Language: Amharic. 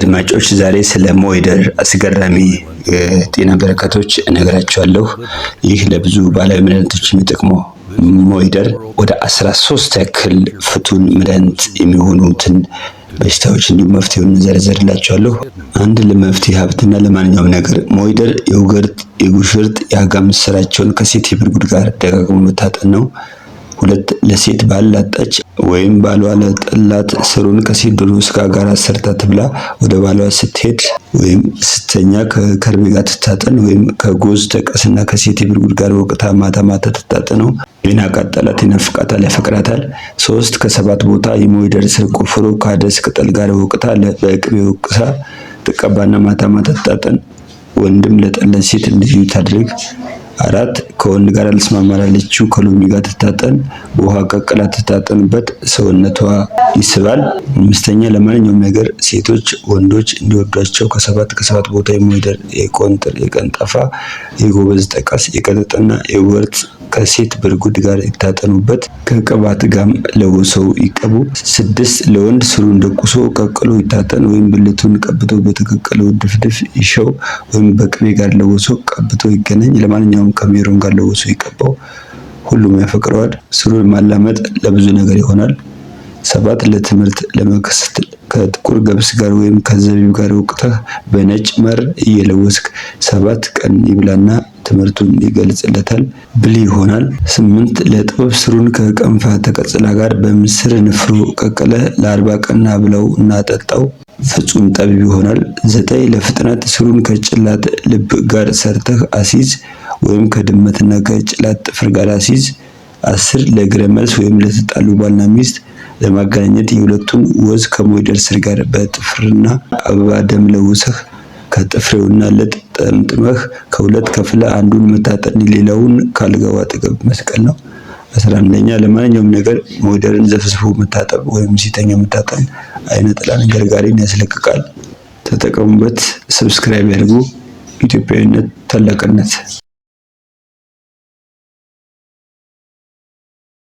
አድማጮች ዛሬ ስለ ሞይደር አስገራሚ የጤና በረከቶች እነግራችኋለሁ። ይህ ለብዙ ባህላዊ መድኃኒቶች የሚጠቅመው ሞይደር ወደ 13 ያክል ፍቱን መድኃኒት የሚሆኑትን በሽታዎች እንዲሁም መፍትሄውን ዘርዝርላችኋለሁ። አንድ ለመፍትሄ ሀብትና ለማንኛውም ነገር ሞይደር የውግርት፣ የጉሽርጥ፣ የአጋም ስራቸውን ከሴት የብርጉድ ጋር ደጋግሞ መታጠን ነው። ሁለት ለሴት ባል ላጣች ወይም ባሏ ለጠላት ስሩን ከሴት ዶሮ ስጋ ጋር ሰርታ ትብላ። ወደ ባሏ ስትሄድ ወይም ስተኛ ከከርቤ ጋር ትታጠን ወይም ከጎዝ ተቀስና ከሴት የብርጉድ ጋር ወቅታ ማታ ማታ ትታጠነው። ይናቃጠላት፣ ይናፍቃታል፣ ያፈቅራታል። 3 ከ7 ቦታ የሞይደር ስር ቆፍሮ ከአደስ ቅጠል ጋር ወቅታ በቅቤ ወቅሳ ትቀባና ማታ ማታ ትታጠን። ወንድም ለጠላት ሴት እንደዚሁ ታድርግ። 4 ከወንድ ጋር አልስማማ ላለችው ከሎሚ ጋር ትታጠን፣ ውሃ ቀቅላ ትታጠንበት፣ ሰውነቷ ይስባል። 5ኛ ለማንኛውም ነገር ሴቶች ወንዶች እንዲወዷቸው ከ7 ቦታ የሞይደር፣ የቆንጥር፣ የቀንጠፋ፣ የጎበዝ ጠቀስ፣ የቀጠጠና የወርት ከሴት ብርጉድ ጋር ይታጠኑበት፣ ከቅባት ጋም ለውሰው ይቀቡ። 6 ለወንድ ስሩን ደቁሶ ቀቅሎ ይታጠን ወይም ብልቱን ቀብቶ በተቀቀለው ድፍድፍ ይሸው ወይም በቅቤ ጋር ለውሶ ቀብቶ ይገናኝ። ለማንኛውም ከሜሮን ጋር ለውሶ ይቀባው፣ ሁሉም ያፈቅረዋል። ስሩን ማላመጥ ለብዙ ነገር ይሆናል። 7 ለትምህርት ለመክሰት ከጥቁር ገብስ ጋር ወይም ከዘቢብ ጋር ወቅተህ በነጭ መር እየለወስክ 7 ቀን ይብላና ትምህርቱን ይገልጽለታል፣ ብልህ ይሆናል። 8 ለጥበብ ስሩን ከቀንፋ ተቀጽላ ጋር በምስር ንፍሮ ቀቅለ ለ40 ቀን አብላው እና ጠጣው፣ ፍጹም ጠቢብ ይሆናል። 9 ለፍጥነት ስሩን ከጭላት ልብ ጋር ሰርተህ አሲዝ ወይም ከድመትና ከጭላት ጥፍር ጋር አሲዝ። 10 ለእግረ መልስ ወይም ለተጣሉ ባልና ሚስት ለማገናኘት የሁለቱን ወዝ ከሞይደር ስር ጋር በጥፍርና አበባ ደም ለውሰህ ከጥፍሬውና ልጥ ጠምጥመህ ከሁለት ከፍለ አንዱን መታጠን ሌላውን ካልጋው አጠገብ መስቀል ነው። 11ኛ ለማንኛውም ነገር ሞይደርን ዘፍዝፎ መታጠብ ወይም ሲተኛ መታጠን አይነ ጥላን ገርጋሪን ያስለቅቃል። ተጠቀሙበት። ሰብስክራይብ ያድርጉ። ኢትዮጵያዊነት ታላቅነት